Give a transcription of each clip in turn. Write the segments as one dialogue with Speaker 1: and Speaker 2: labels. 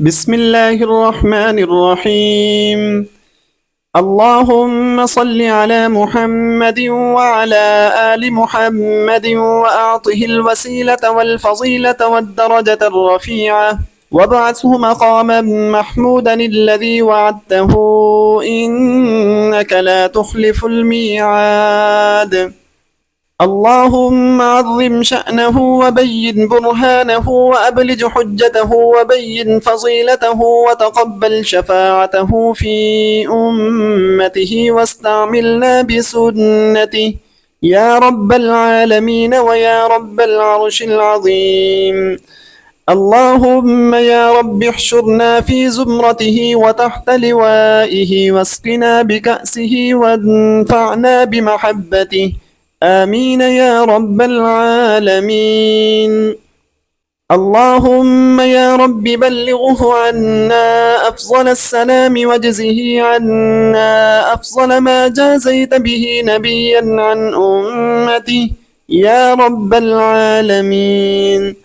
Speaker 1: بسم الله الرحمن الرحيم. اللهم صل على محمد وعلى آل محمد وأعطه الوسيلة والفضيلة والدرجة الرفيعة وابعثه مقاما محمودا الذي وعدته إنك لا تخلف الميعاد. اللهم عظم شأنه وبين برهانه وأبلج حجته وبين فضيلته وتقبل شفاعته في أمته واستعملنا بسنته يا رب العالمين ويا رب العرش العظيم. اللهم يا رب احشرنا في زمرته وتحت لوائه واسقنا بكأسه وانفعنا بمحبته آمين يا رب العالمين. اللهم يا رب بلغه عنا أفضل السلام واجزه عنا أفضل ما جازيت به نبيا عن أمته يا رب العالمين.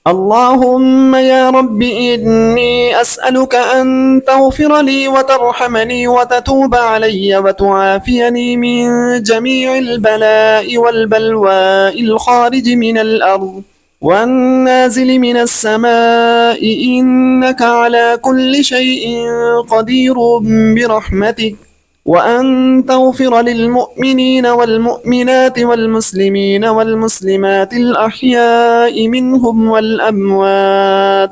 Speaker 1: اللهم يا رب إني أسألك أن تغفر لي وترحمني وتتوب علي وتعافيني من جميع البلاء والبلواء الخارج من الأرض والنازل من السماء إنك على كل شيء قدير برحمتك، وأن تغفر للمؤمنين والمؤمنات والمسلمين والمسلمات الأحياء منهم والأموات.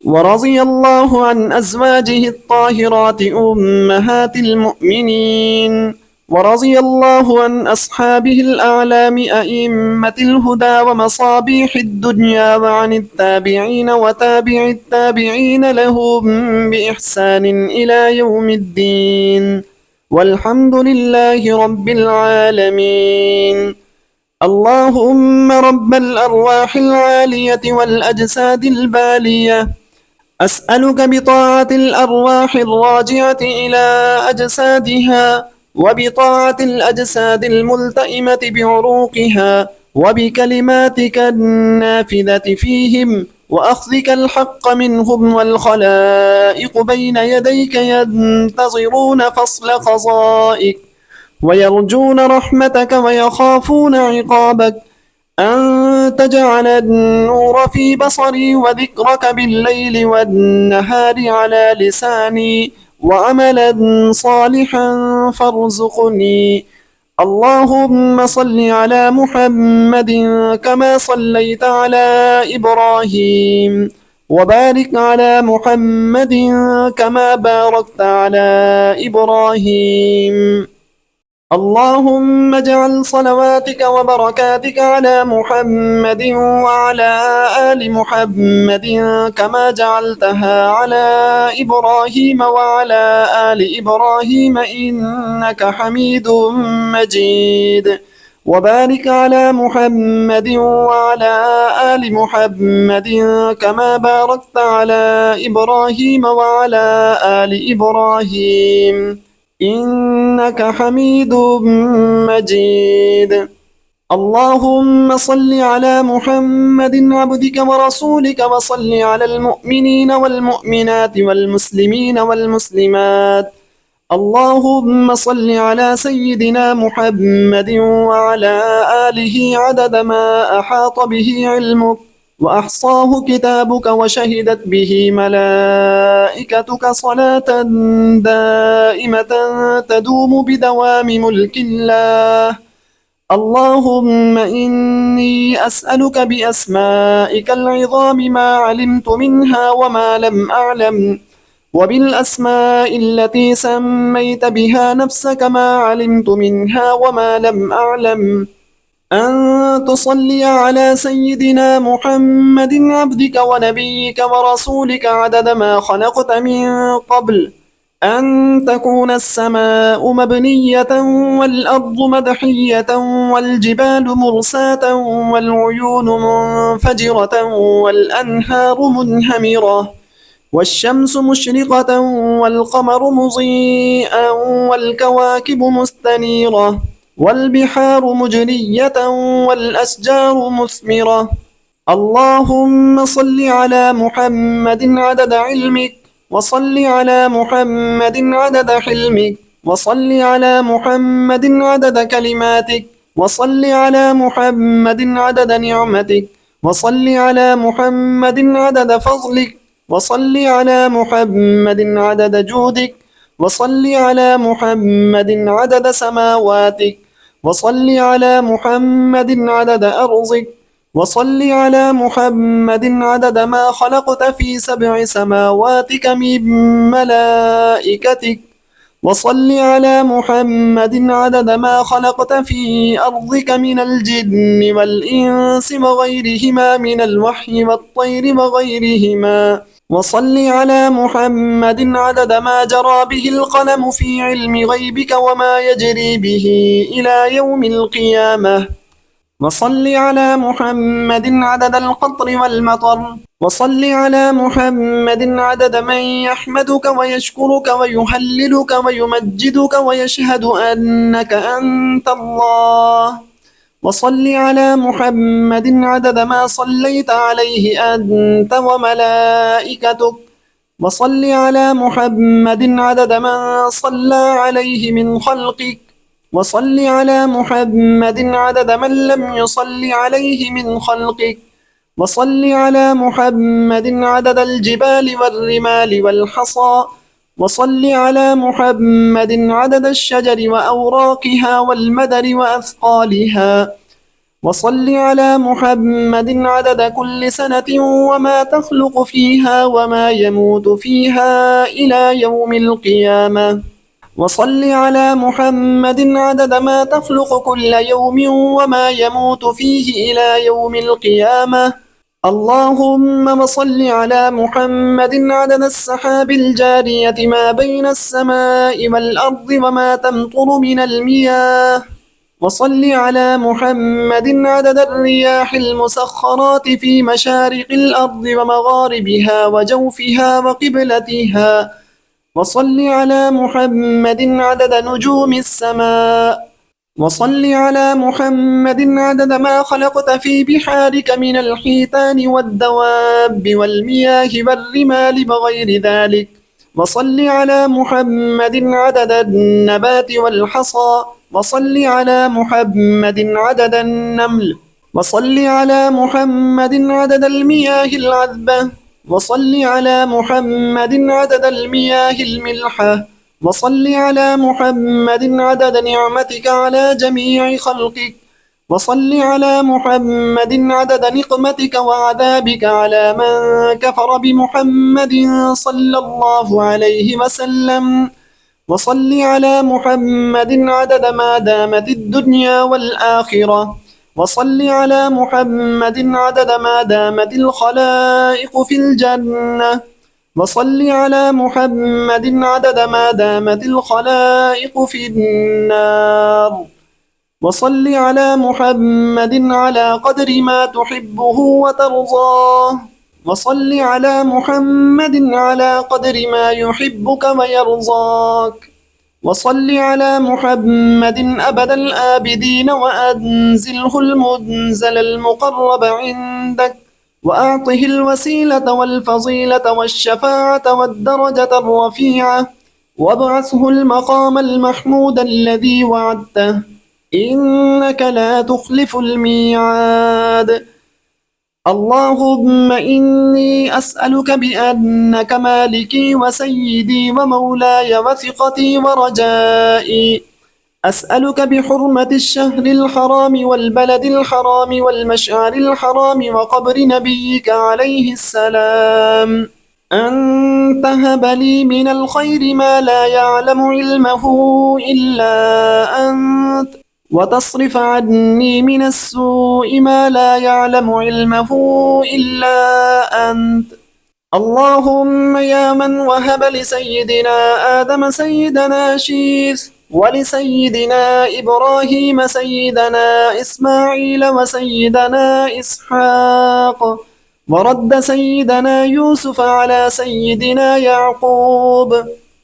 Speaker 1: ورضي الله عن أزواجه الطاهرات أمهات المؤمنين، ورضي الله عن أصحابه الأعلام أئمة الهدى ومصابيح الدنيا، وعن التابعين وتابع التابعين لهم بإحسان إلى يوم الدين، والحمد لله رب العالمين. اللهم رب الأرواح العالية والأجساد البالية، أسألك بطاعة الأرواح الراجعة إلى أجسادها، وبطاعة الأجساد الملتئمة بعروقها، وبكلماتك النافذة فيهم، وأخذك الحق منهم، والخلائق بين يديك ينتظرون فصل قضائك، ويرجون رحمتك ويخافون عقابك، أن تجعل النور في بصري وذكرك بالليل والنهار على لساني، وعملا صالحا فارزقني. اللهم صل على محمد كما صليت على إبراهيم، وبارك على محمد كما باركت على إبراهيم. اللهم اجعل صلواتك وبركاتك على محمد وعلى آل محمد كما جعلتها على إبراهيم وعلى آل إبراهيم إنك حميد مجيد، وبارك على محمد وعلى آل محمد كما باركت على إبراهيم وعلى آل إبراهيم إنك حميد مجيد. اللهم صل على محمد عبدك ورسولك، وصل على المؤمنين والمؤمنات والمسلمين والمسلمات. اللهم صل على سيدنا محمد وعلى آله عدد ما أحاط به علمك وأحصاه كتابك وشهدت به ملائكتك، صلاة دائمة تدوم بدوام ملك الله. اللهم إني أسألك بأسمائك العظام ما علمت منها وما لم أعلم، وبالأسماء التي سميت بها نفسك ما علمت منها وما لم أعلم، أن تصلي على سيدنا محمد عبدك ونبيك ورسولك عدد ما خلقت من قبل، أن تكون السماء مبنية والأرض مدحية والجبال مرساة والعيون منفجرة والأنهار منهمرة والشمس مشرقة والقمر مضيئا والكواكب مستنيرة والبحار مجرية والأشجار مثمرة. اللهم صل على محمد عدد علمك، وصل على محمد عدد حلمك، وصل على محمد عدد كلماتك، وصل على محمد عدد نعمتك، وصل على محمد عدد فضلك، وصل على محمد عدد جودك، وصل على محمد عدد سماواتك، وصل على محمد عدد أرضك، وصل على محمد عدد ما خلقت في 7 سماواتك من ملائكتك، وصل على محمد عدد ما خلقت في أرضك من الجن والإنس وغيرهما من الوحي والطير وغيرهما، وصل على محمد عدد ما جرى به القلم في علم غيبك وما يجري به إلى يوم القيامة، وصل على محمد عدد القطر والمطر، وصل على محمد عدد من يحمدك ويشكرك ويهللك ويمجدك ويشهد أنك أنت الله، وصل على محمد عدد ما صليت عليه أنت وملائكتك، وصل على محمد عدد من صلى عليه من خلقك، وصل على محمد عدد من لم يصل عليه من خلقك، وصل على محمد عدد الجبال والرمال والحصى، وصل على محمد عدد الشجر وأوراقها والمدر وأثقالها، وصل على محمد عدد كل سنة وما تخلق فيها وما يموت فيها إلى يوم القيامة، وصل على محمد عدد ما تخلق كل يوم وما يموت فيه إلى يوم القيامة. اللهم وصل على محمد عدد السحاب الجارية ما بين السماء والأرض وما تمطر من المياه، وصل على محمد عدد الرياح المسخرات في مشارق الأرض ومغاربها وجوفها وقبلتها، وصل على محمد عدد نجوم السماء، وصل على محمد عدد ما خلقت في بحارك من الحيتان والدواب والمياه والرمال وغير ذلك، وصل على محمد عدد النبات والحصى، وصل على محمد عدد النمل، وصل على محمد عدد المياه العذبة، وصل على محمد عدد المياه الملحة، وصل على محمد عدد نعمتك على جميع خلقك، وصل على محمد عدد نقمتك وعذابك على من كفر بمحمد صلى الله عليه وسلم، وصل على محمد عدد ما دامت الدنيا والآخرة، وصل على محمد عدد ما دامت الخلائق في الجنة، وصل على محمد عدد ما دامت الخلائق في النار، وصل على محمد على قدر ما تحبه وترضاه، وصل على محمد على قدر ما يحبك ويرضاك، وصل على محمد أبد الآبدين وأنزله المنزل المقرب عندك، وأعطه الوسيلة والفضيلة والشفاعة والدرجة الرفيعة، وابعثه المقام المحمود الذي وعدته، إنك لا تخلف الميعاد. اللهم إني أسألك بأنك مالكي وسيدي ومولاي وثقتي ورجائي، أسألك بحرمة الشهر الحرام والبلد الحرام والمشعر الحرام وقبر نبيك عليه السلام أن تهب لي من الخير ما لا يعلم علمه إلا أنت، وتصرف عني من السوء ما لا يعلم علمه إلا أنت. اللهم يا من وهب لسيدنا آدم سيدنا شيث، ولسيدنا إبراهيم سيدنا إسماعيل وسيدنا إسحاق، ورد سيدنا يوسف على سيدنا يعقوب،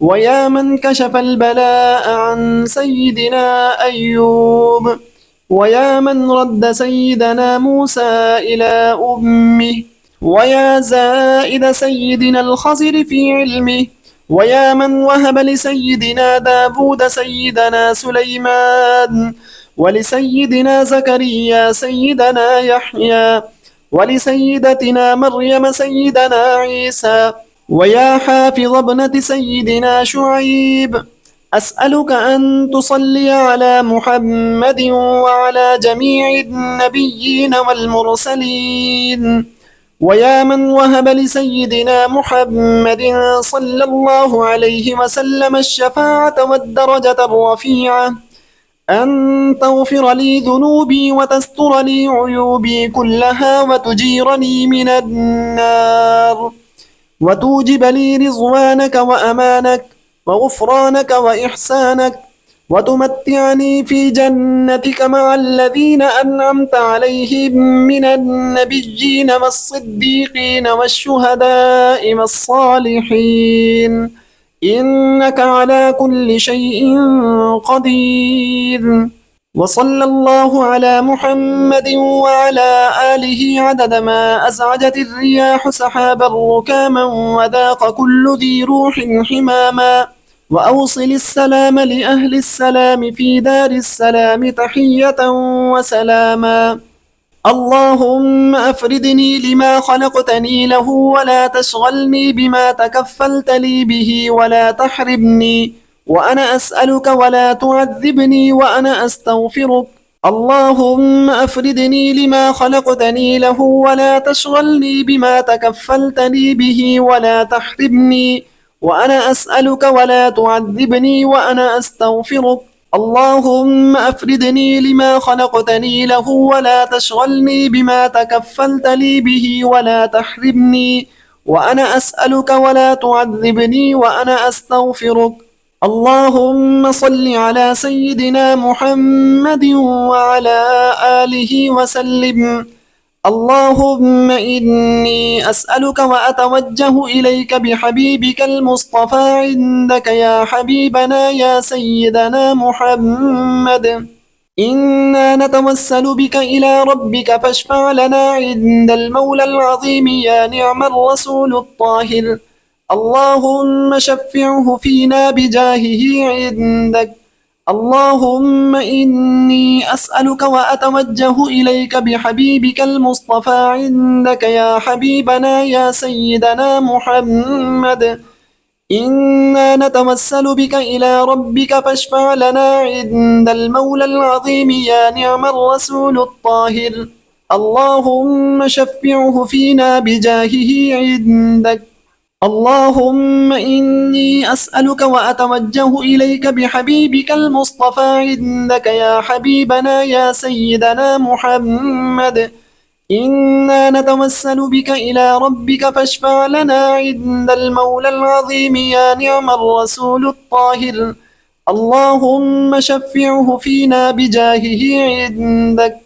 Speaker 1: ويا من كشف البلاء عن سيدنا أيوب، ويا من رد سيدنا موسى إلى أمه، ويا زائد سيدنا الخضر في علمه، ويا من وهب لسيدنا داود سيدنا سليمان، ولسيدنا زكريا سيدنا يحيى، ولسيدتنا مريم سيدنا عيسى، ويا حافظ ابنة سيدنا شعيب، أسألك أن تصلي على محمد وعلى جميع النبيين والمرسلين. ويا من وهب لسيدنا محمد صلى الله عليه وسلم الشفاعة والدرجة الرفيعة، أن تغفر لي ذنوبي وتستر لي عيوبي كلها وتجيرني من النار، وتوجب لي رضوانك وأمانك وغفرانك وإحسانك، وتمتعني في جنتك مع الذين أنعمت عليهم من النبيين والصديقين والشهداء والصالحين، إنك على كل شيء قدير. وصلى الله على محمد وعلى آله عدد ما أزعجت الرياح سحابا ركاما وذاق كل ذي روح حماما. وأوصل السلام لأهل السلام في دار السلام تحية وسلاما. اللهم أفردني لما خلقتني له ولا تشغلني بما تكفلت لي به ولا تحرمني وأنا أسألك ولا تعذبني وأنا أستغفرك. اللهم أفردني لما خلقتني له ولا تشغلني بما تكفلت لي به ولا تحرمني وأنا أسألك ولا تعذبني وأنا أستغفرك. اللهم أفردني لما خلقتني له ولا تشغلني بما تكفلت لي به ولا تحرمني وأنا أسألك ولا تعذبني وأنا أستغفرك. اللهم صل على سيدنا محمد وعلى آله وسلم. اللهم إني أسألك وأتوجه إليك بحبيبك المصطفى عندك يا حبيبنا يا سيدنا محمد. إنا نتوسل بك إلى ربك فاشفع لنا عند المولى العظيم يا نعم الرسول الطاهر. اللهم شفعه فينا بجاهه عندك. اللهم إني أسألك وأتوجه إليك بحبيبك المصطفى عندك يا حبيبنا يا سيدنا محمد. إنا نتوسل بك إلى ربك فاشفع لنا عند المولى العظيم يا نعم الرسول الطاهر. اللهم شفعه فينا بجاهه عندك. اللهم إني أسألك وأتوجه إليك بحبيبك المصطفى عندك يا حبيبنا يا سيدنا محمد. إنا نتوسل بك إلى ربك فاشفع لنا عند المولى العظيم يا نعم الرسول الطاهر. اللهم شفعه فينا بجاهه عندك.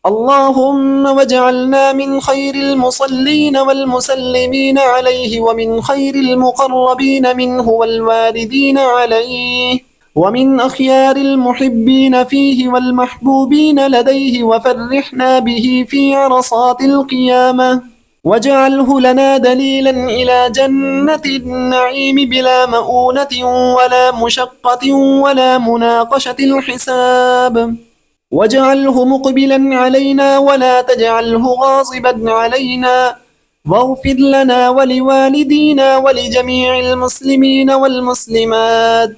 Speaker 1: اللهم واجعلنا من خير المصلين والمسلمين عليه ومن خير المقربين منه والواردين عليه ومن أخيار المحبين فيه والمحبوبين لديه وفرحنا به في عرصات القيامة واجعله لنا دليلا إلى جنة النعيم بلا مؤونة ولا مشقة ولا مناقشة الحساب. واجعله مقبلا علينا ولا تجعله غاضبا علينا. واغفر لنا ولوالدينا ولجميع المسلمين والمسلمات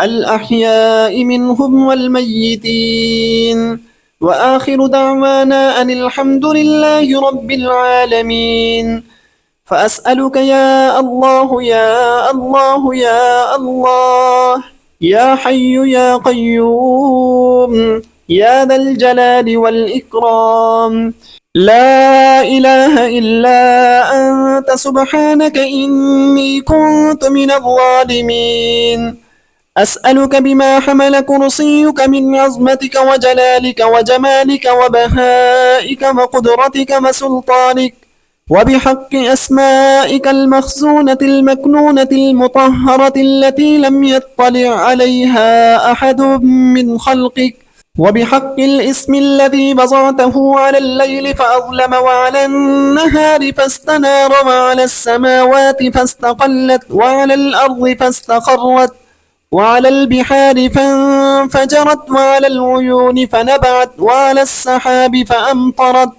Speaker 1: الأحياء منهم والميتين. وآخر دعوانا أن الحمد لله رب العالمين. فأسألك يا الله يا الله يا الله يا حي يا قيوم يا ذا الجلال والإكرام، لا إله إلا أنت سبحانك إني كنت من الظالمين. أسألك بما حمل كرسيك من عظمتك وجلالك وجمالك وبهائك وقدرتك وسلطانك وبحق أسمائك المخزونة المكنونة المطهرة التي لم يطلع عليها أحد من خلقك وبحق الاسم الذي بضعته على الليل فأظلم وعلى النهار فاستنار وعلى السماوات فاستقلت وعلى الأرض فاستقرت وعلى البحار فانفجرت وعلى العيون فنبعت وعلى السحاب فأمطرت.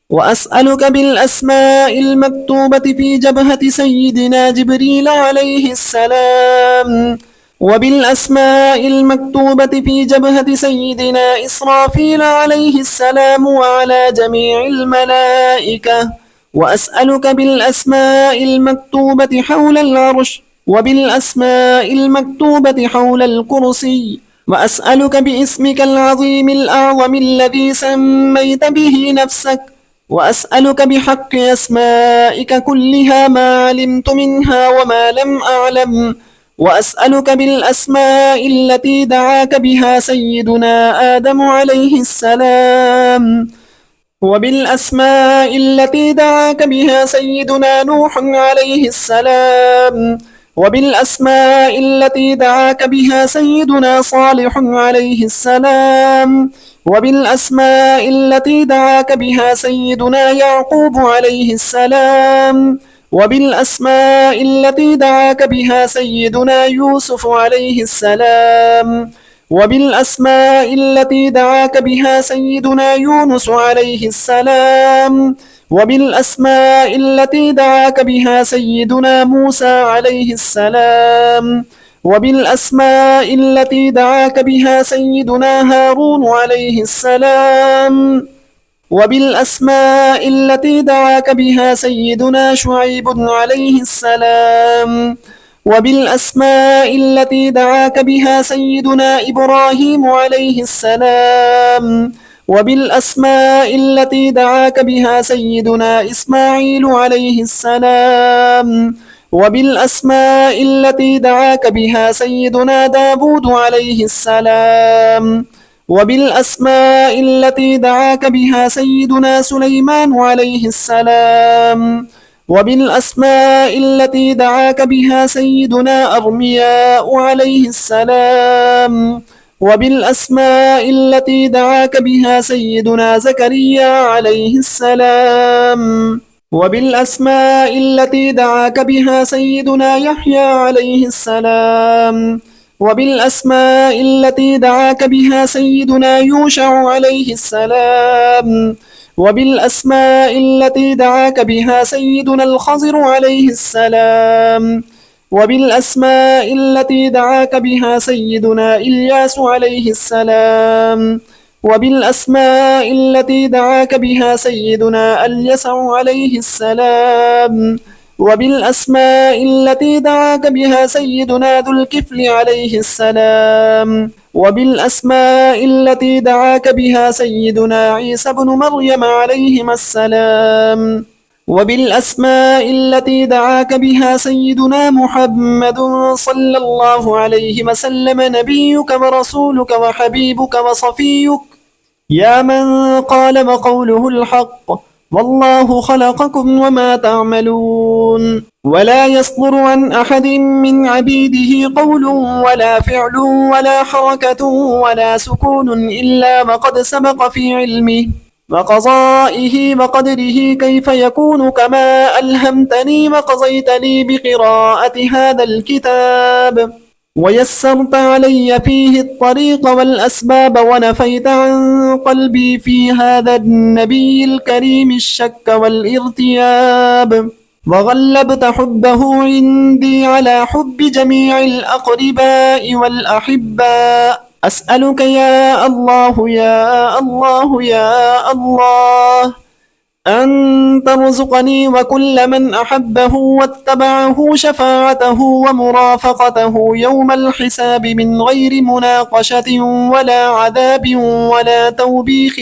Speaker 1: وأسألك بالأسماء المكتوبة في جبهة سيدنا جبريل عليه السلام، وبالأسماء المكتوبة في جبهة سيدنا إسرافيل عليه السلام وعلى جميع الملائكة. وأسألك بالأسماء المكتوبة حول العرش، وبالأسماء المكتوبة حول الكرسي. وأسألك باسمك العظيم الأعظم الذي سميت به نفسك، وأسألك بحق أسمائك كلها ما علمت منها وما لم أعلم. وأسألك بالأسماء التي دعاك بها سيدنا آدم عليه السلام، وبالأسماء التي دعاك بها سيدنا نوح عليه السلام، وبالأسماء التي دعاك بها سيدنا صالح عليه السلام، وبالأسماء التي دعاك بها سيدنا يعقوب عليه السلام، وبالأسماء التي دعاك بها سيدنا يوسف عليه السلام، وبالأسماء التي دعاك بها سيدنا يونس عليه السلام، وبالأسماء التي دعاك بها سيدنا موسى عليه السلام، وبالأسماء التي دعاك بها سيدنا هارون عليه السلام، وبالأسماء التي دعاك بها سيدنا شعيب عليه السلام، وبالأسماء التي دعاك بها سيدنا إبراهيم عليه السلام، وبالأسماء التي دعاك بها سيدنا إسماعيل عليه السلام، وبالأسماء التي دعاك بها سيدنا داود عليه السلام، وبالأسماء التي دعاك بها سيدنا سليمان عليه السلام، وبالأسماء التي دعاك بها سيدنا أرمياء عليه السلام، وبالأسماء التي دعاك بها سيدنا زكريا عليه السلام، وبالأسماء التي دعاك بها سيدنا يحيى عليه السلام، وبالأسماء التي دعاك بها سيدنا يوشع عليه السلام، وبالأسماء التي دعاك بها سيدنا الخضر عليه السلام، وبالأسماء التي دعاك بها سيدنا إلياس عليه السلام، وبالأسماء التي دعاك بها سيدنا اليسع عليه السلام، وبالأسماء التي دعاك بها سيدنا ذو الكفل عليه السلام، وبالأسماء التي دعاك بها سيدنا عيسى بن مريم عليهما السلام، وبالأسماء التي دعاك بها سيدنا محمد صلى الله عليه وسلم نبيك ورسولك وحبيبك وصفيك، يا من قال وقوله الحق والله خلقكم وما تعملون، ولا يصدر عن أحد من عبيده قول ولا فعل ولا حركة ولا سكون إلا وقد سبق في علمه وقضائه وقدره كيف يكون كما ألهمتني وقضيت لي بقراءة هذا الكتاب، ويسرت علي فيه الطريق والأسباب، ونفيت عن قلبي في هذا النبي الكريم الشك والارتياب، وغلبت حبه عندي على حب جميع الأقرباء والأحباء. أسألك يا الله يا الله يا الله أن ترزقني وكل من أحبه واتبعه شفاعته ومرافقته يوم الحساب من غير مناقشة ولا عذاب ولا توبيخ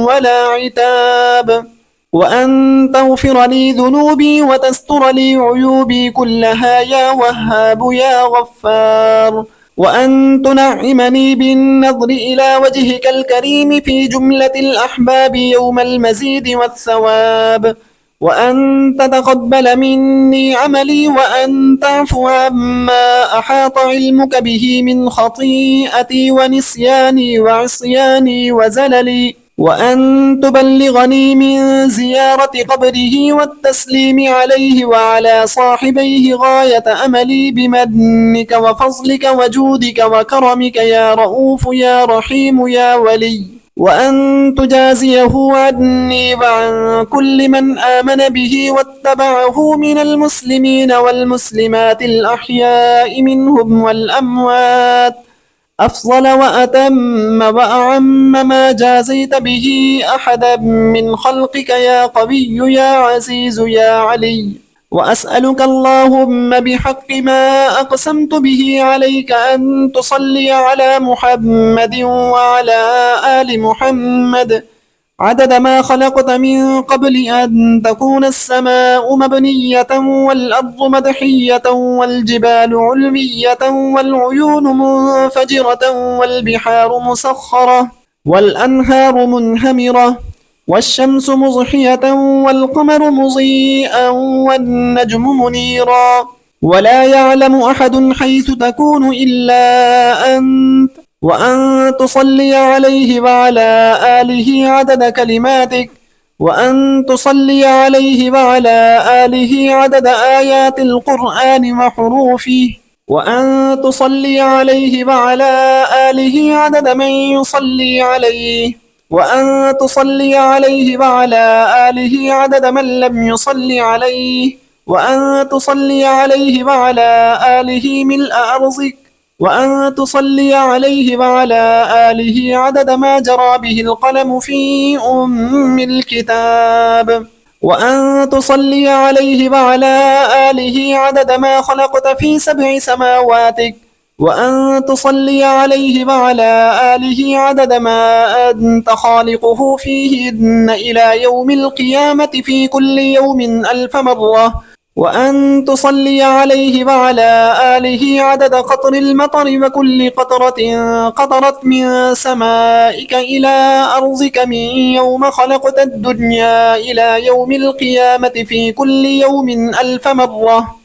Speaker 1: ولا عتاب، وأن تغفر لي ذنوبي وتستر لي عيوبي كلها يا وهاب يا غفار، وأن تنعمني بالنظر إلى وجهك الكريم في جملة الأحباب يوم المزيد والثواب، وأن تتقبل مني عملي، وأن تعفو عما أحاط علمك به من خطيئتي ونسياني وعصياني وزللي، وأن تبلغني من زيارة قبره والتسليم عليه وعلى صاحبيه غاية أملي بمنك وفضلك وجودك وكرمك يا رؤوف يا رحيم يا ولي، وأن تجازيه عني وعن كل من آمن به واتبعه من المسلمين والمسلمات الأحياء منهم والأموات أفضل وأتم وأعم ما جازيت به أحدا من خلقك يا قوي يا عزيز يا علي. وأسألك اللهم بحق ما أقسمت به عليك أن تصلي على محمد وعلى آل محمد عدد ما خلقت من قبل أن تكون السماء مبنية والأرض مدحية والجبال علمية والعيون منفجرة والبحار مسخرة والأنهار منهمرة والشمس مضحية والقمر مضيئا والنجم منيرا، ولا يعلم أحد حيث تكون إلا أنت، وأن تصلي عليه وعلى آله عدد كلماتك، وأن تصلي عليه وعلى آله عدد آيات القرآن وحروفه، وأن تصلي عليه وعلى آله عدد من يصلي عليه، وأن تصلي عليه وعلى آله عدد من لم يصلي عليه، وأن تصلي عليه وعلى آله ملء أرضك، وأن تصلي عليه وعلى آله عدد ما جرى به القلم في الكتاب، وأن تصلي عليه وعلى آله عدد ما خلقت في 7 سماواتك، وأن تصلي عليه وعلى آله عدد ما أنت خالقه فيهن إلى يوم القيامة في كل يوم 1000 مرة، وأن تصلي عليه وعلى آله عدد قطر المطر وكل قطرة قطرت من سمائك إلى أرضك من يوم خلقت الدنيا إلى يوم القيامة في كل يوم 1000 مرة،